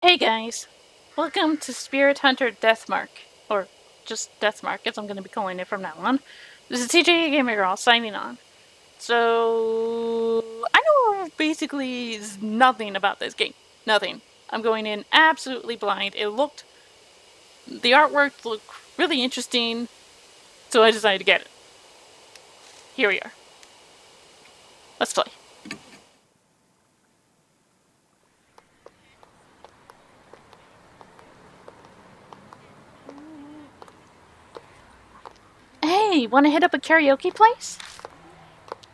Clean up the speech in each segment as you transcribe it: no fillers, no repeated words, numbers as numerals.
Hey guys, welcome to Spirit Hunter Deathmark, or just Deathmark as I'm going to be calling it from now on. This is TJ Gamer Girl signing on. So, I know basically nothing about this game. Nothing. I'm going in absolutely blind. The artwork looked really interesting, so I decided to get it. Here we are. Let's play. Hey, wanna hit up a karaoke place?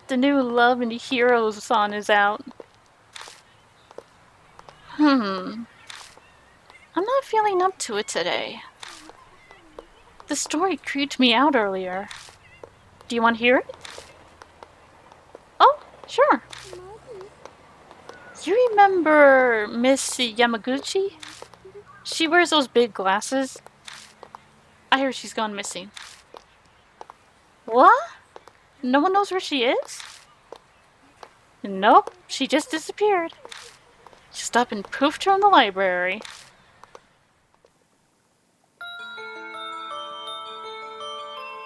The new Love and Heroes song is out. I'm not feeling up to it today. The story creeped me out earlier. Do you want to hear it? Oh, sure. You remember Miss Yamaguchi? She wears those big glasses. I hear she's gone missing. What? No one knows where she is? Nope, she just disappeared. Just up and poofed her in the library.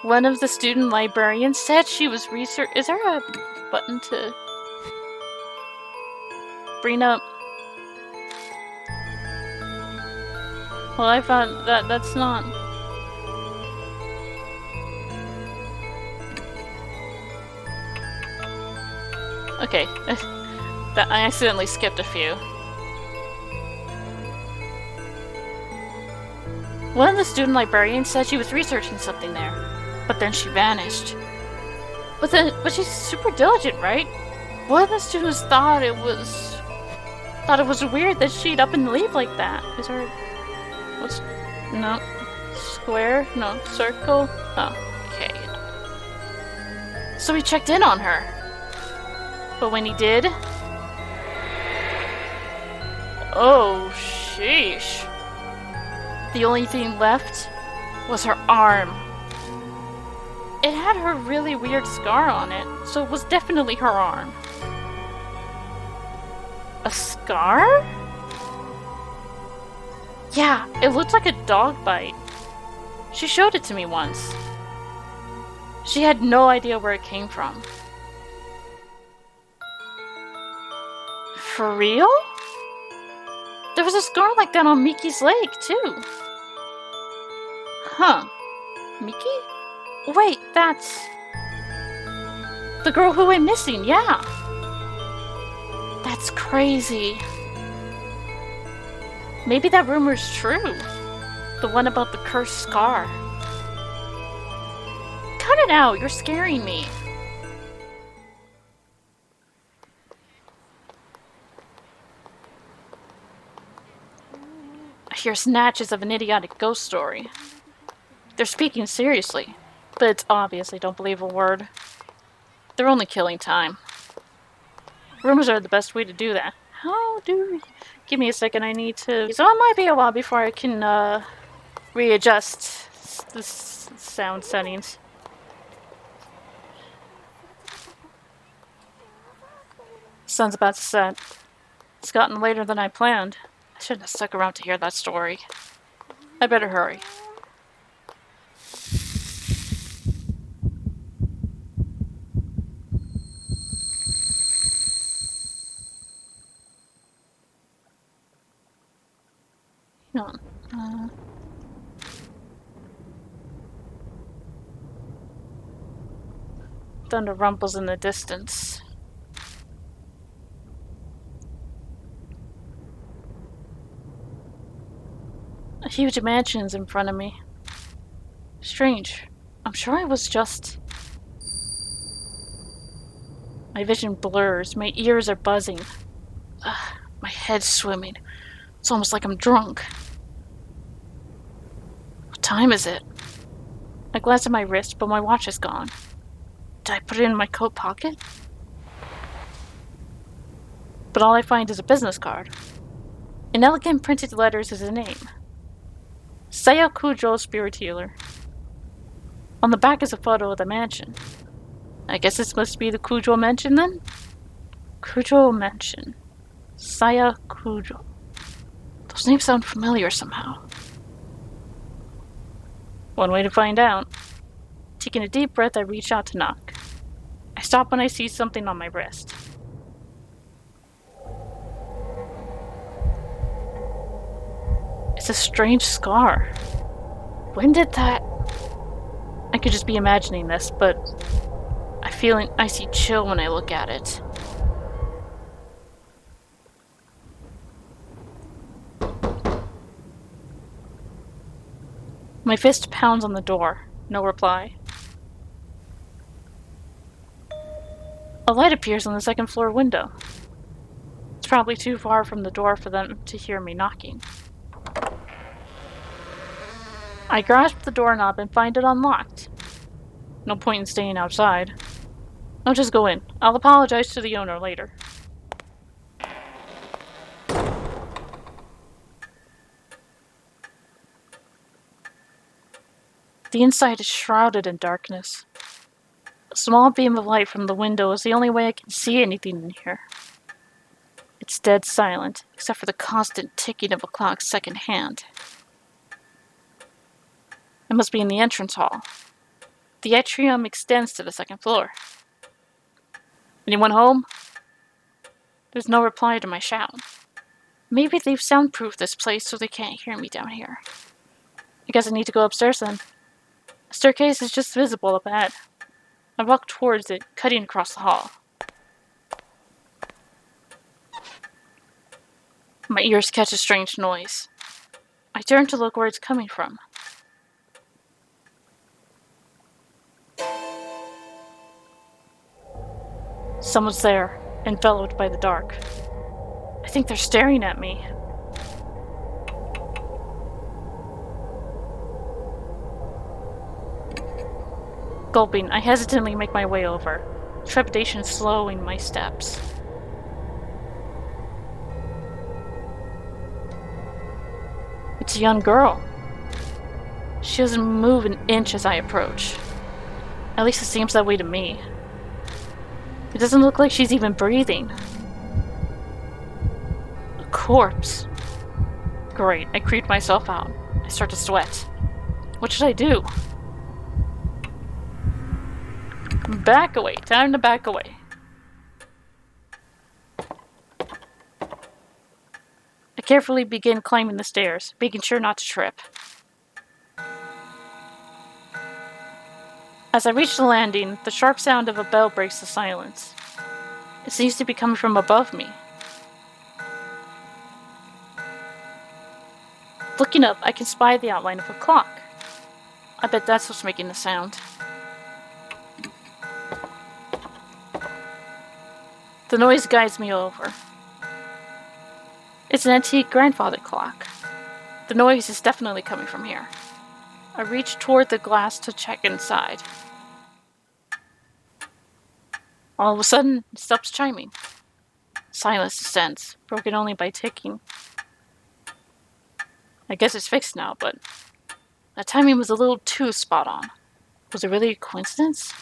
One of the student librarians said she was research. Is there a button to bring up? Well, I found that's not. Okay, I accidentally skipped a few. One of the student librarians said she was researching something there, but then she vanished. But she's super diligent, right? One of the students thought it was weird that she'd up and leave like that. Is her no square? No circle? Oh, okay. So he checked in on her. But when he did, oh sheesh. The only thing left was her arm. It had her really weird scar on it, so it was definitely her arm. A scar? Yeah, it looked like a dog bite. She showed it to me once. She had no idea where it came from. For real? There was a scar like that on Miki's leg, too. Huh. Miki? Wait, that's... the girl who went missing, yeah. That's crazy. Maybe that rumor's true. The one about the cursed scar. Cut it out, you're scaring me. I hear snatches of an idiotic ghost story. They're speaking seriously, but it's obvious they don't believe a word. They're only killing time. Rumors are the best way to do that. How do we... Give me a second, I need to... So it might be a while before I can, readjust the sound settings. Sun's about to set. It's gotten later than I planned. I shouldn't have stuck around to hear that story. I better hurry. Hang on. Thunder rumbles in the distance. A huge mansion's in front of me. Strange. I'm sure I was just... My vision blurs. My ears are buzzing. My head's swimming. It's almost like I'm drunk. What time is it? I glance at my wrist, but my watch is gone. Did I put it in my coat pocket? But all I find is a business card. In elegant printed letters is a name. Saya Kujo Spirit Healer. On the back is a photo of the mansion. I guess this must be the Kujo Mansion then? Kujo Mansion. Saya Kujo. Those names sound familiar somehow. One way to find out. Taking a deep breath, I reach out to knock. I stop when I see something on my wrist. It's a strange scar. When did that... I could just be imagining this, but I feel an icy chill when I look at it. My fist pounds on the door. No reply. A light appears on the second floor window. It's probably too far from the door for them to hear me knocking. I grasp the doorknob and find it unlocked. No point in staying outside. I'll just go in. I'll apologize to the owner later. The inside is shrouded in darkness. A small beam of light from the window is the only way I can see anything in here. It's dead silent, except for the constant ticking of a clock secondhand. I must be in the entrance hall. The atrium extends to the second floor. Anyone home? There's no reply to my shout. Maybe they've soundproofed this place so they can't hear me down here. I guess I need to go upstairs then. A staircase is just visible up ahead. I walk towards it, cutting across the hall. My ears catch a strange noise. I turn to look where it's coming from. Someone's there, enveloped by the dark. I think they're staring at me. Gulping, I hesitantly make my way over, trepidation slowing my steps. It's a young girl. She doesn't move an inch as I approach. At least it seems that way to me. It doesn't look like she's even breathing. A corpse. Great, I creep myself out. I start to sweat. What should I do? Back away. Time to back away. I carefully begin climbing the stairs, making sure not to trip. As I reach the landing, the sharp sound of a bell breaks the silence. It seems to be coming from above me. Looking up, I can spy the outline of a clock. I bet that's what's making the sound. The noise guides me over. It's an antique grandfather clock. The noise is definitely coming from here. I reach toward the glass to check inside. All of a sudden, it stops chiming. Silence descends, broken only by ticking. I guess it's fixed now, but that timing was a little too spot on. Was it really a coincidence?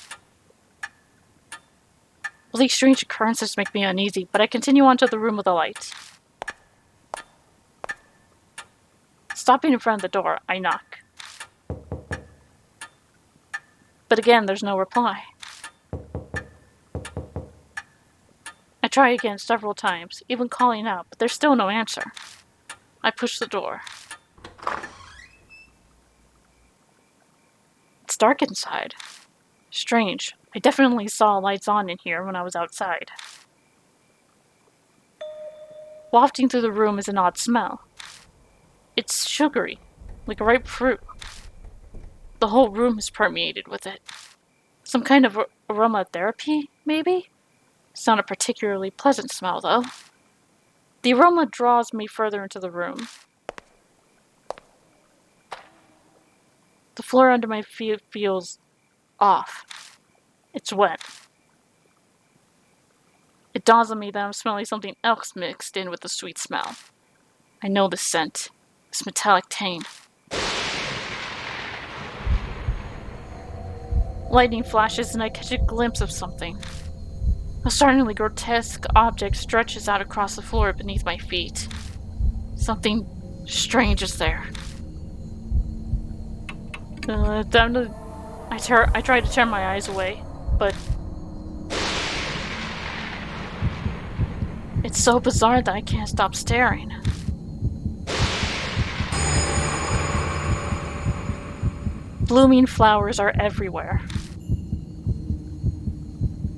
All these strange occurrences make me uneasy, but I continue on to the room with the light. Stopping in front of the door, I knock. But again, there's no reply. I try again several times, even calling out, but there's still no answer. I push the door. It's dark inside. Strange. I definitely saw lights on in here when I was outside. Wafting through the room is an odd smell. It's sugary, like ripe fruit. The whole room is permeated with it. Some kind of aromatherapy, maybe? It's not a particularly pleasant smell, though. The aroma draws me further into the room. The floor under my feet feels off. It's wet. It dawns on me that I'm smelling something else mixed in with the sweet smell. I know the scent. This metallic tang. Lightning flashes and I catch a glimpse of something. A startlingly grotesque object stretches out across the floor beneath my feet. Something Strange is there. I tried to turn my eyes away, but it's so bizarre that I can't stop staring. Blooming flowers are everywhere.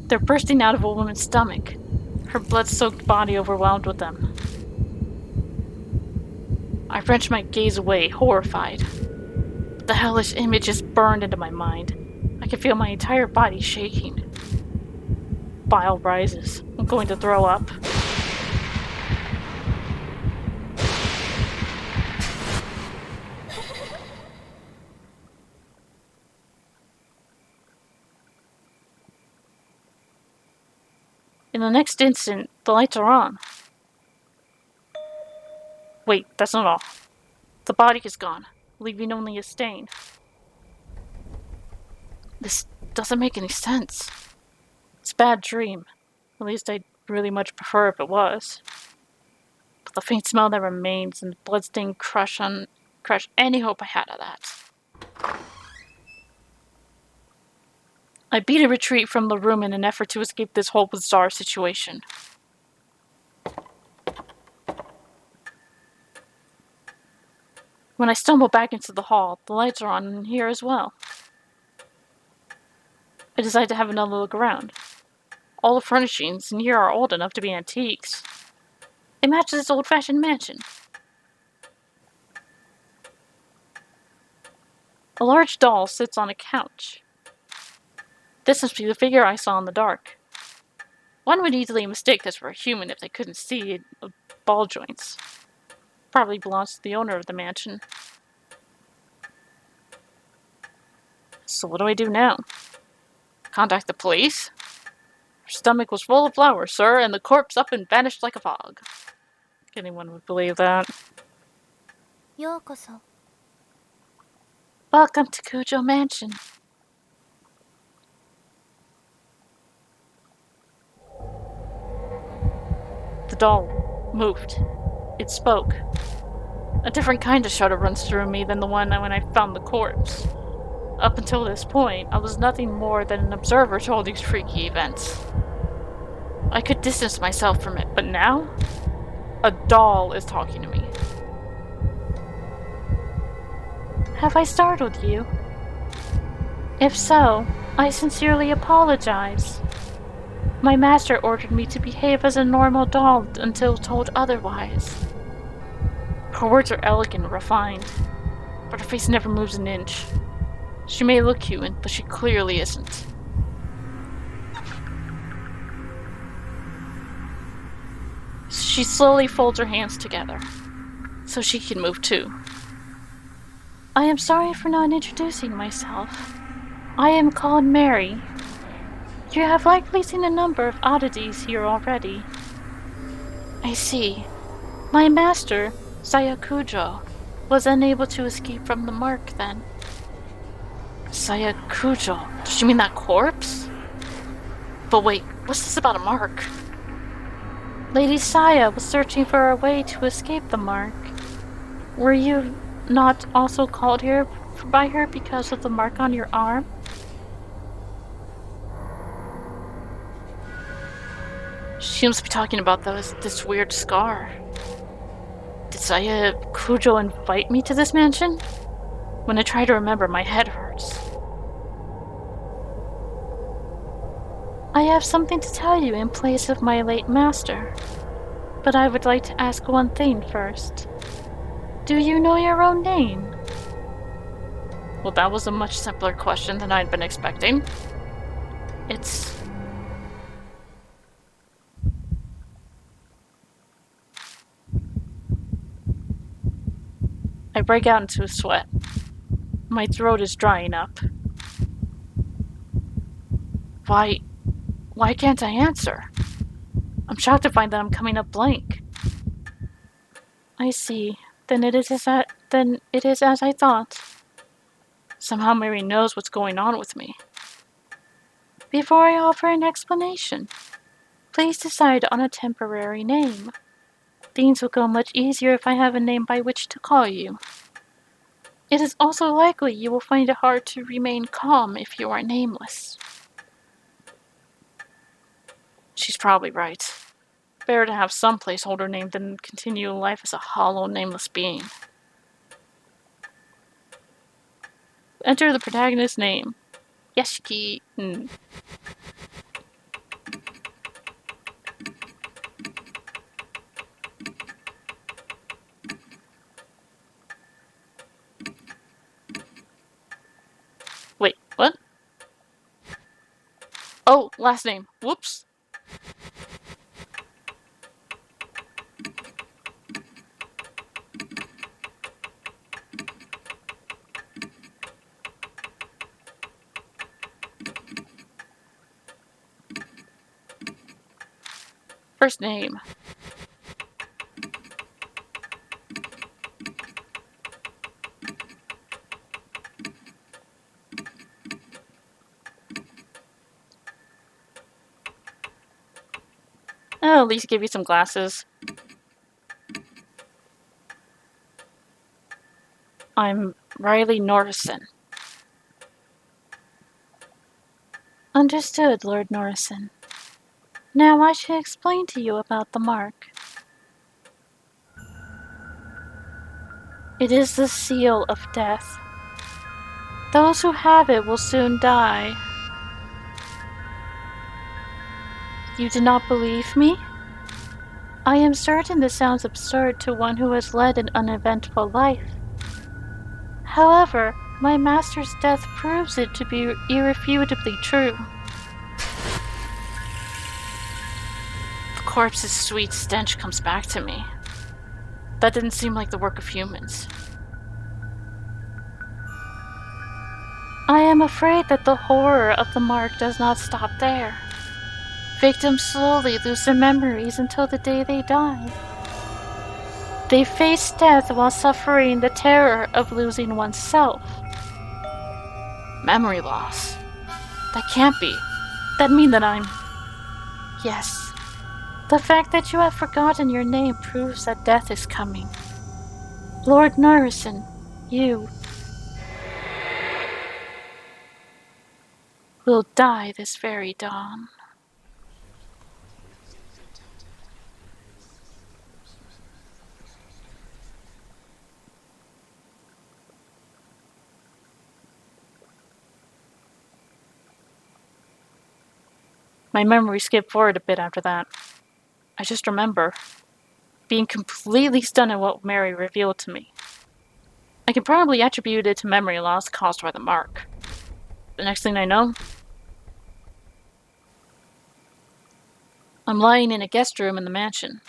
They're bursting out of a woman's stomach, her blood-soaked body overwhelmed with them. I wrenched my gaze away, horrified. The hellish image is burned into my mind. I can feel my entire body shaking. Bile rises. I'm going to throw up. In the next instant, the lights are on. Wait, that's not all. The body is gone, leaving only a stain. This doesn't make any sense. It's a bad dream. At least I'd really much prefer if it was. But the faint smell that remains and the bloodstain crush any hope I had of that. I beat a retreat from the room in an effort to escape this whole bizarre situation. When I stumble back into the hall, the lights are on in here as well. I decide to have another look around. All the furnishings in here are old enough to be antiques. It matches this old-fashioned mansion. A large doll sits on a couch. This must be the figure I saw in the dark. One would easily mistake this for a human if they couldn't see ball joints. Probably belongs to the owner of the mansion. So what do I do now? Contact the police? Her stomach was full of flowers, sir, and the corpse up and vanished like a fog. Anyone would believe that. Yokoso. Welcome to Kujo Mansion. The doll moved. It spoke. A different kind of shudder runs through me than the one when I found the corpse. Up until this point, I was nothing more than an observer to all these freaky events. I could distance myself from it, but now, a doll is talking to me. Have I startled you? If so, I sincerely apologize. My master ordered me to behave as a normal doll until told otherwise. Her words are elegant and refined, but her face never moves an inch. She may look human, but she clearly isn't. She slowly folds her hands together, so she can move too. I am sorry for not introducing myself. I am called Mary. You have likely seen a number of oddities here already. I see. My master, Sayakujo, was unable to escape from the mark then. Sayakujo? Does she mean that corpse? But wait, what's this about a mark? Lady Saya was searching for a way to escape the mark. Were you not also called here by her because of the mark on your arm? She must be talking about this weird scar. Did Sayakujo invite me to this mansion? When I try to remember, my head hurts. I have something to tell you in place of my late master. But I would like to ask one thing first. Do you know your own name? Well, that was a much simpler question than I'd been expecting. I break out into a sweat. My throat is drying up. Why can't I answer? I'm shocked to find that I'm coming up blank. I see. Then it is as I thought. Somehow Mary knows what's going on with me. Before I offer an explanation, please decide on a temporary name. Things will go much easier if I have a name by which to call you. It is also likely you will find it hard to remain calm if you are nameless. She's probably right. Better to have some placeholder name than continue life as a hollow, nameless being. Enter the protagonist's name. Yashiki. Wait, what? Oh, last name. Whoops. First name. I'll at least give you some glasses. I'm Riley Norrison. Understood, Lord Norrison. Now I should explain to you about the mark. It is the seal of death. Those who have it will soon die. You do not believe me? I am certain this sounds absurd to one who has led an uneventful life. However, my master's death proves it to be irrefutably true. The corpse's sweet stench comes back to me. That didn't seem like the work of humans. I am afraid that the horror of the mark does not stop there. Victims slowly lose their memories until the day they die. They face death while suffering the terror of losing oneself. Memory loss? That can't be. That means that I'm... Yes. The fact that you have forgotten your name proves that death is coming. Lord Norrison, you will die this very dawn. My memory skipped forward a bit after that. I just remember being completely stunned at what Mary revealed to me. I can probably attribute it to memory loss caused by the mark. The next thing I know, I'm lying in a guest room in the mansion.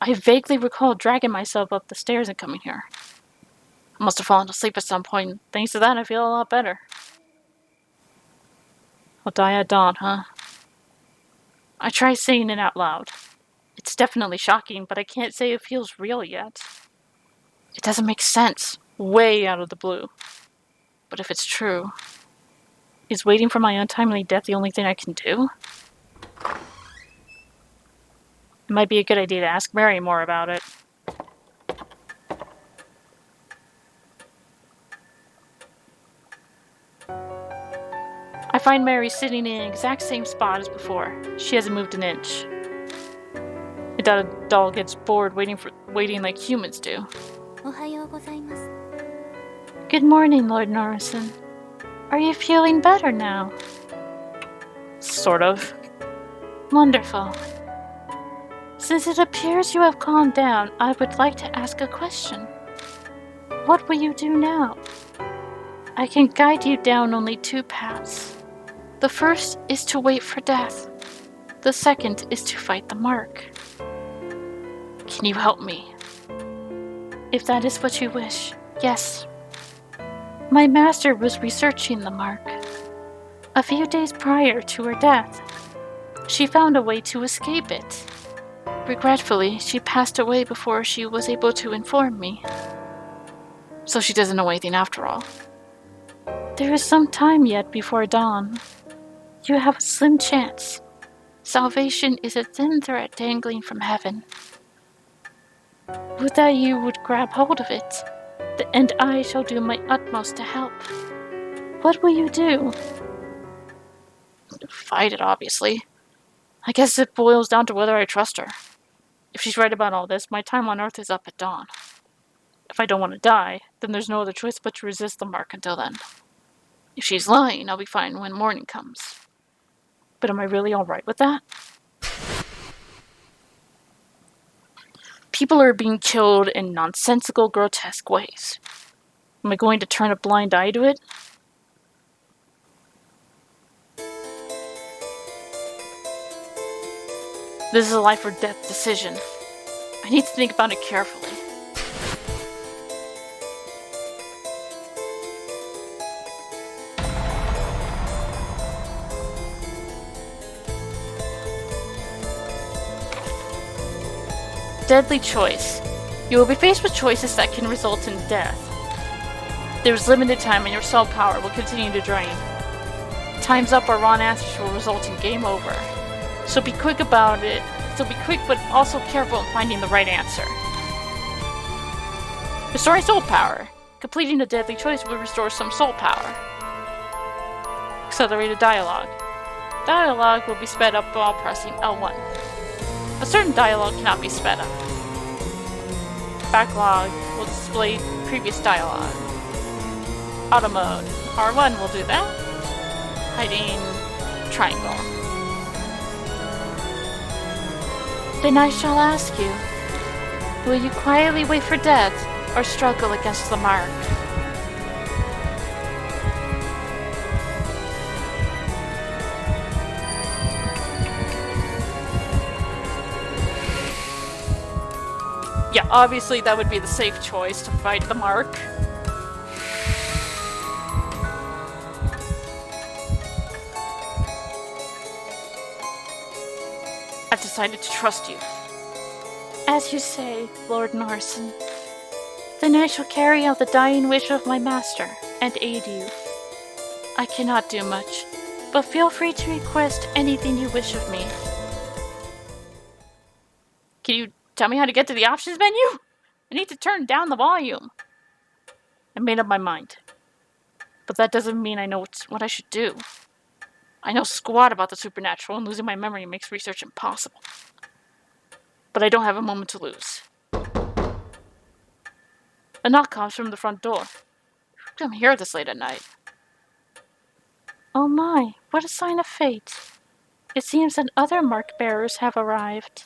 I vaguely recall dragging myself up the stairs and coming here. I must have fallen asleep at some point. Thanks to that, I feel a lot better. I'll die at dawn, huh? I try saying it out loud. It's definitely shocking, but I can't say it feels real yet. It doesn't make sense. Way out of the blue. But if it's true, is waiting for my untimely death the only thing I can do? It might be a good idea to ask Mary more about it. I find Mary sitting in the exact same spot as before. She hasn't moved an inch. I doubt a doll gets bored waiting like humans do. Good morning, Lord Norrison. Are you feeling better now? Sort of. Wonderful. Since it appears you have calmed down, I would like to ask a question. What will you do now? I can guide you down only two paths. The first is to wait for death. The second is to fight the mark. Can you help me? If that is what you wish, yes. My master was researching the mark. A few days prior to her death, she found a way to escape it. Regretfully, she passed away before she was able to inform me. So she doesn't know anything after all. There is some time yet before dawn. You have a slim chance. Salvation is a thin thread dangling from heaven. Would that you would grab hold of it, and I shall do my utmost to help. What will you do? Fight it, obviously. I guess it boils down to whether I trust her. If she's right about all this, my time on Earth is up at dawn. If I don't want to die, then there's no other choice but to resist the mark until then. If she's lying, I'll be fine when morning comes. But am I really alright with that? People are being killed in nonsensical, grotesque ways. Am I going to turn a blind eye to it? This is a life or death decision. I need to think about it carefully. Deadly choice. You will be faced with choices that can result in death. There is limited time and your soul power will continue to drain. Time's up or wrong answers will result in game over. So be quick about it. So be quick but also careful in finding the right answer. Restore soul power. Completing a deadly choice will restore some soul power. Accelerated dialogue. Dialogue will be sped up while pressing L1. A certain dialogue cannot be sped up. Backlog will display previous dialogue. Auto mode. R1 will do that. Hiding triangle. Then I shall ask you, will you quietly wait for death or struggle against the mark? Yeah, obviously that would be the safe choice, to fight the mark. I've decided to trust you. As you say, Lord Norson. Then I shall carry out the dying wish of my master and aid you. I cannot do much, but feel free to request anything you wish of me. Can you tell me how to get to the options menu? I need to turn down the volume. I made up my mind. But that doesn't mean I know what I should do. I know squat about the supernatural, and losing my memory makes research impossible. But I don't have a moment to lose. A knock comes from the front door. Who come here this late at night? Oh my, what a sign of fate. It seems that other mark bearers have arrived.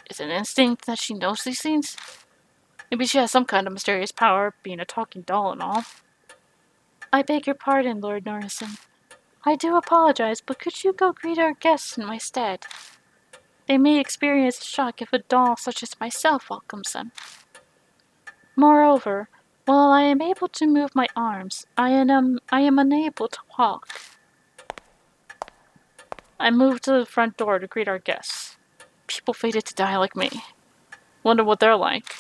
Is it an instinct that she knows these things? Maybe she has some kind of mysterious power, being a talking doll and all. I beg your pardon, Lord Norrison. I do apologize, but could you go greet our guests in my stead? They may experience a shock if a doll such as myself welcomes them. Moreover, while I am able to move my arms, I am unable to walk. I moved to the front door to greet our guests. People fated to die like me. Wonder what they're like.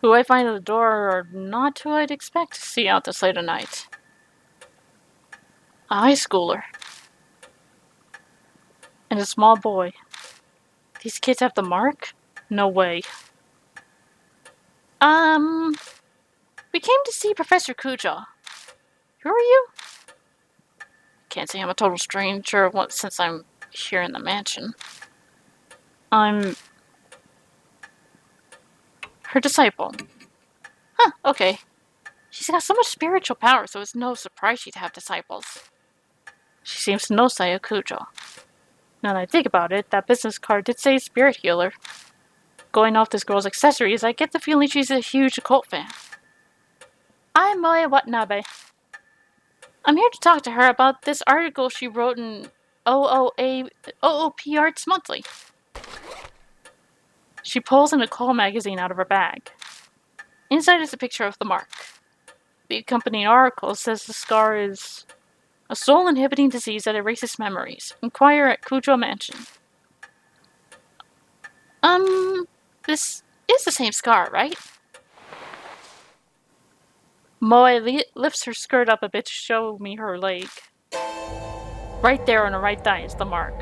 Who I find at the door are not who I'd expect to see out this late at night. A high schooler. And a small boy. These kids have the mark? No way. We came to see Professor Kuja. Who are you? Can't say I'm a total stranger since I'm here in the mansion. I'm her disciple. Huh, okay. She's got so much spiritual power, so it's no surprise she'd have disciples. She seems to know Sayo Kujo. Now that I think about it, that business card did say spirit healer. Going off this girl's accessories, I get the feeling she's a huge occult fan. I'm Moe Watanabe. I'm here to talk to her about this article she wrote in OOP Arts Monthly. She pulls an occult magazine out of her bag. Inside is a picture of the mark. The accompanying article says the scar is a soul-inhibiting disease that erases memories. Inquire at Kujo Mansion. This is the same scar, right? Moe lifts her skirt up a bit to show me her leg. Right there on her right thigh is the mark.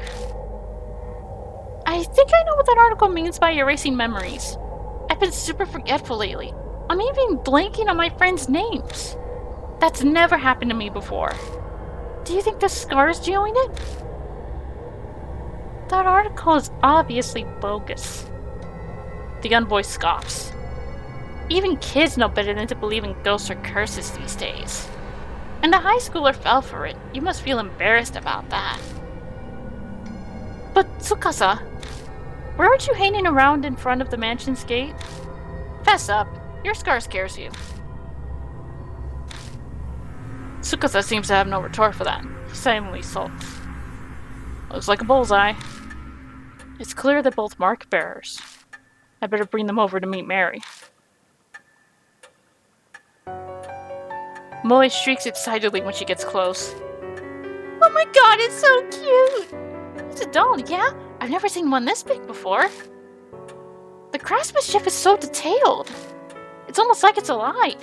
I think I know what that article means by erasing memories. I've been super forgetful lately. I'm even blanking on my friends' names. That's never happened to me before. Do you think the scar's doing it? That article is obviously bogus. The young boy scoffs. Even kids know better than to believe in ghosts or curses these days. And a high schooler fell for it. You must feel embarrassed about that. But Tsukasa, weren't you hanging around in front of the mansion's gate? Fess up, your scar scares you. Tsukasa seems to have no retort for that. He silently sulks. Looks like a bullseye. It's clear they're both mark bearers. I better bring them over to meet Mary. Moe shrieks excitedly when she gets close. Oh my god, it's so cute! It's a doll, yeah? I've never seen one this big before. The craftsmanship is so detailed. It's almost like it's alive.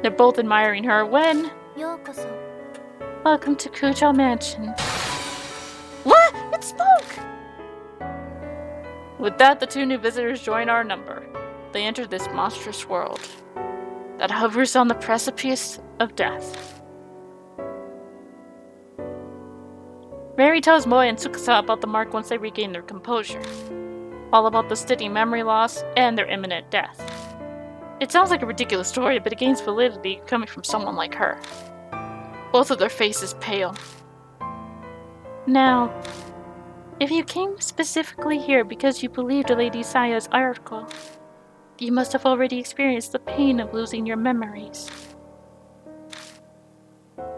They're both admiring her when... Welcome to Kujo Mansion. What? It spoke! With that, the two new visitors join our number. They enter this monstrous world that hovers on the precipice of death. Mary tells Moe and Tsukasa about the mark once they regain their composure. All about the steady memory loss and their imminent death. It sounds like a ridiculous story, but it gains validity coming from someone like her. Both of their faces pale. Now, if you came specifically here because you believed Lady Saya's article, you must have already experienced the pain of losing your memories.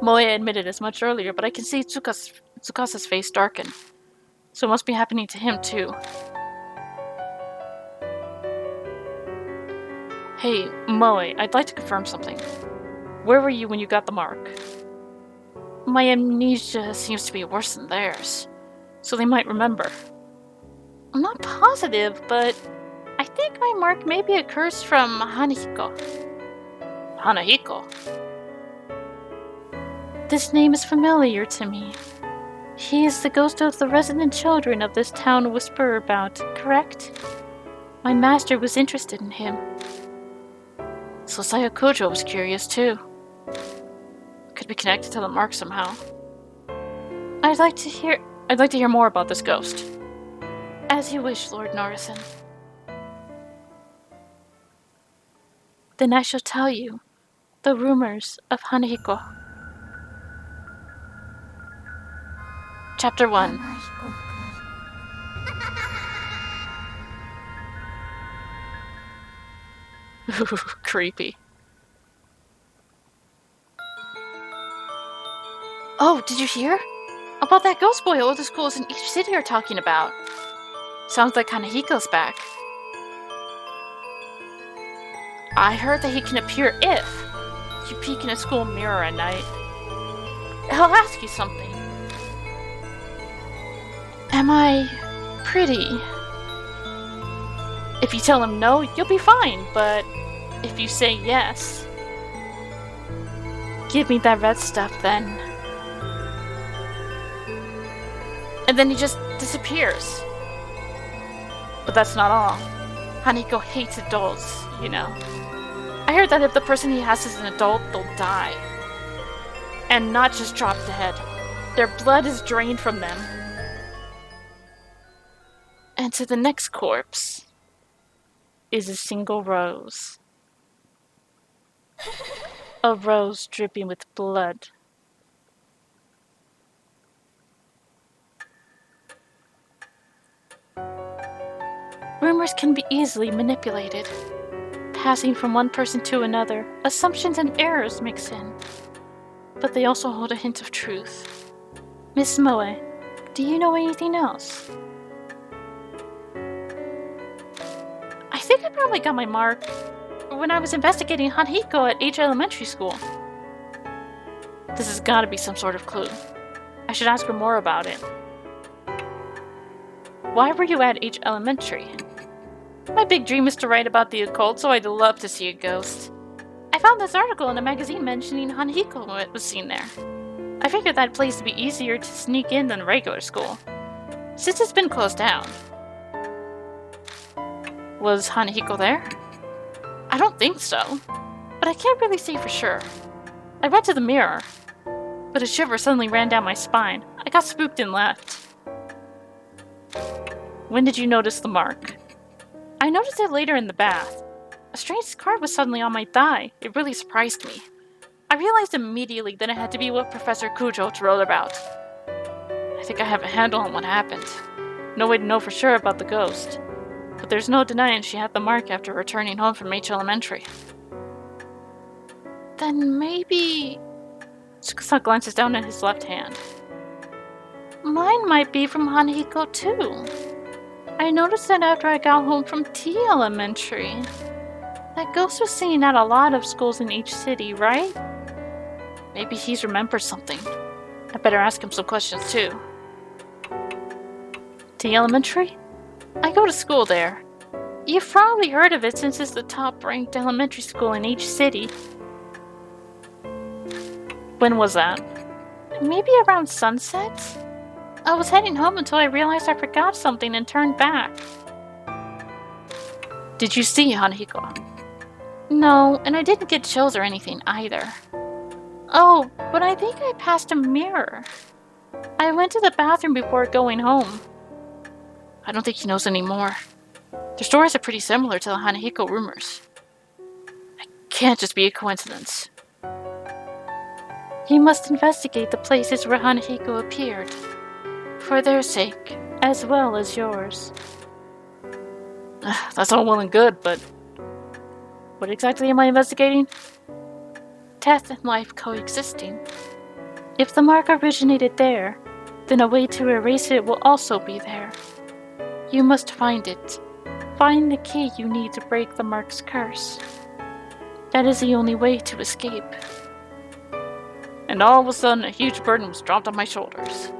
Moe admitted as much earlier, but I can see Tsukasa's face darken. So it must be happening to him too. Hey, Moe, I'd like to confirm something. Where were you when you got the mark? My amnesia seems to be worse than theirs, so they might remember. I'm not positive, but I think my mark may be a curse from Hanahiko. Hanahiko? This name is familiar to me. He is the ghost of the resident children of this town whisperer about, correct? My master was interested in him. So Sayakujo was curious too. Could be connected to the mark somehow. I'd like to hear more about this ghost. As you wish, Lord Norison. Then I shall tell you the rumors of Hanahiko. Chapter 1. Ooh, creepy. Oh, did you hear? About that ghost boy all the schools in each city are talking about. Sounds like Hanahiko's back. I heard that he can appear if you peek in a school mirror at night. He'll ask you something. Am I pretty? If you tell him no, you'll be fine, but if you say yes, give me that red stuff then. And then he just disappears. But that's not all. Haniko hates adults, you know. I heard that if the person he has is an adult, they'll die. And not just drop dead. Their blood is drained from them. And to the next corpse is a single rose. A rose dripping with blood. Rumors can be easily manipulated. Passing from one person to another, assumptions and errors mix in. But they also hold a hint of truth. Miss Moe, do you know anything else? I think I probably got my mark when I was investigating Hanhiko at H Elementary School. This has got to be some sort of clue. I should ask her more about it. Why were you at H Elementary? My big dream is to write about the occult, so I'd love to see a ghost. I found this article in a magazine mentioning Hanhiko was seen there. I figured that place would be easier to sneak in than regular school. since it's been closed down. Was Hanahiko there? I don't think so, but I can't really say for sure. I went to the mirror, but a shiver suddenly ran down my spine. I got spooked and left. When did you notice the mark? I noticed it later in the bath. A strange scar was suddenly on my thigh. It really surprised me. I realized immediately that it had to be what Professor Kujo wrote about. I think I have a handle on what happened. No way to know for sure about the ghost. But there's no denying she had the mark after returning home from H Elementary. Then maybe... Tsukasa glances down at his left hand. Mine might be from Hanahiko too. I noticed that after I got home from T Elementary. That ghost was seen at a lot of schools in each city, right? Maybe he's remembered something. I better ask him some questions too. T Elementary? I go to school there. You've probably heard of it since it's the top-ranked elementary school in each city. When was that? Maybe around sunset? I was heading home until I realized I forgot something and turned back. Did you see Hanahiko? No, and I didn't get chills or anything either. Oh, but I think I passed a mirror. I went to the bathroom before going home. I don't think he knows anymore. Their stories are pretty similar to the Hanahiko rumors. It can't just be a coincidence. You must investigate the places where Hanahiko appeared. For their sake, as well as yours. That's all well and good, but... What exactly am I investigating? Death and life coexisting. If the mark originated there, then a way to erase it will also be there. You must find it. Find the key you need to break the mark's curse. That is the only way to escape. And all of a sudden, a huge burden was dropped on my shoulders.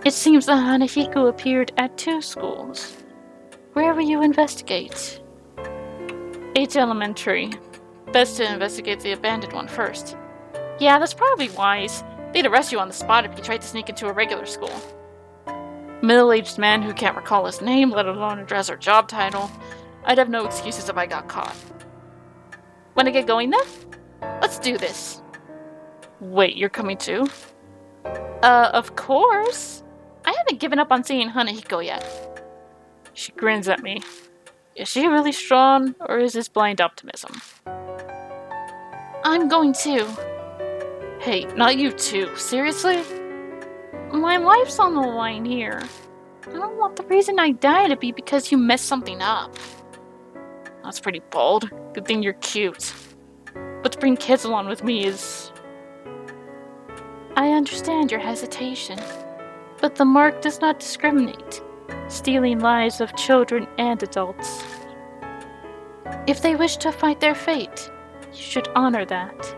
It seems that Hanahiko appeared at 2 schools. Where will you investigate? H Elementary. Best to investigate the abandoned one first. Yeah, that's probably wise. They'd arrest you on the spot if you tried to sneak into a regular school. Middle-aged man who can't recall his name, let alone address or job title. I'd have no excuses if I got caught. Wanna get going then? Let's do this. Wait, you're coming too? Of course. I haven't given up on seeing Hanahiko yet. She grins at me. Is she really strong, or is this blind optimism? I'm going too. Hey, not you too. Seriously? My life's on the line here. I don't want the reason I die to be because you messed something up. That's pretty bold. Good thing you're cute. But to bring kids along with me is... I understand your hesitation, but the mark does not discriminate, stealing lives of children and adults. If they wish to fight their fate, you should honor that.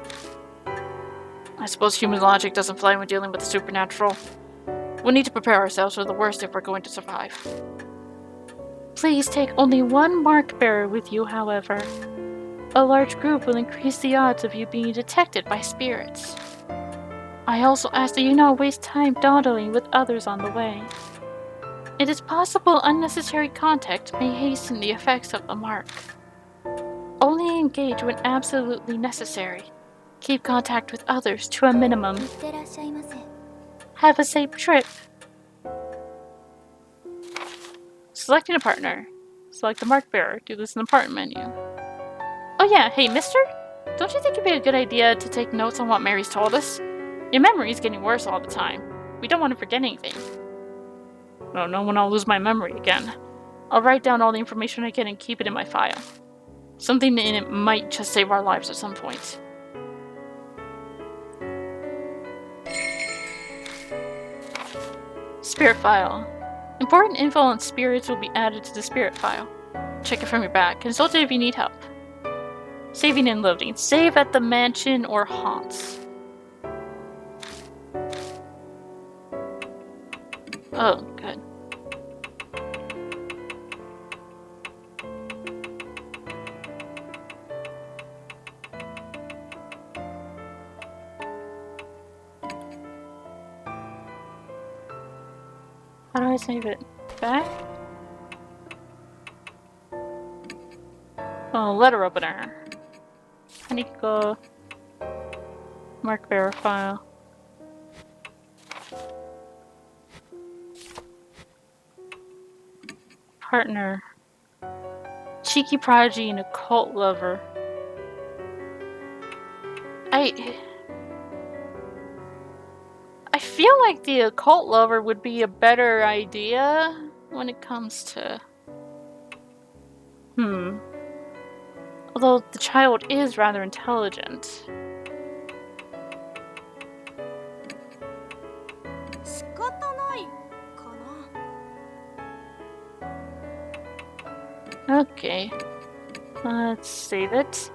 I suppose human logic doesn't fly when dealing with the supernatural. We'll need to prepare ourselves for the worst if we're going to survive. Please take only one mark bearer with you, however. A large group will increase the odds of you being detected by spirits. I also ask that you not waste time dawdling with others on the way. It is possible unnecessary contact may hasten the effects of the mark. Only engage when absolutely necessary. Keep contact with others to a minimum. Have a safe trip. Selecting a partner. Select the mark bearer. Do this in the partner menu. Oh yeah, hey mister? Don't you think it'd be a good idea to take notes on what Mary's told us? Your memory's getting worse all the time. We don't want to forget anything. No one I'll lose my memory again. I'll write down all the information I get and keep it in my file. Something in it might just save our lives at some point. Spirit file. Important info on spirits will be added to the spirit file. Check it from your back. Consult it if you need help. Saving and loading. Save at the mansion or haunts. Oh, good. How do I save it? Back? Oh, letter opener. I need to go mark verify. Partner. Cheeky prodigy and a cult lover. I feel like the occult lover would be a better idea when it comes to... Although the child is rather intelligent. Okay. Let's save it.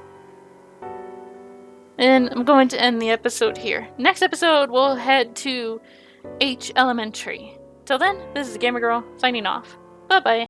And I'm going to end the episode here. Next episode, we'll head to H Elementary. Till then, this is Gamer Girl, signing off. Bye-bye.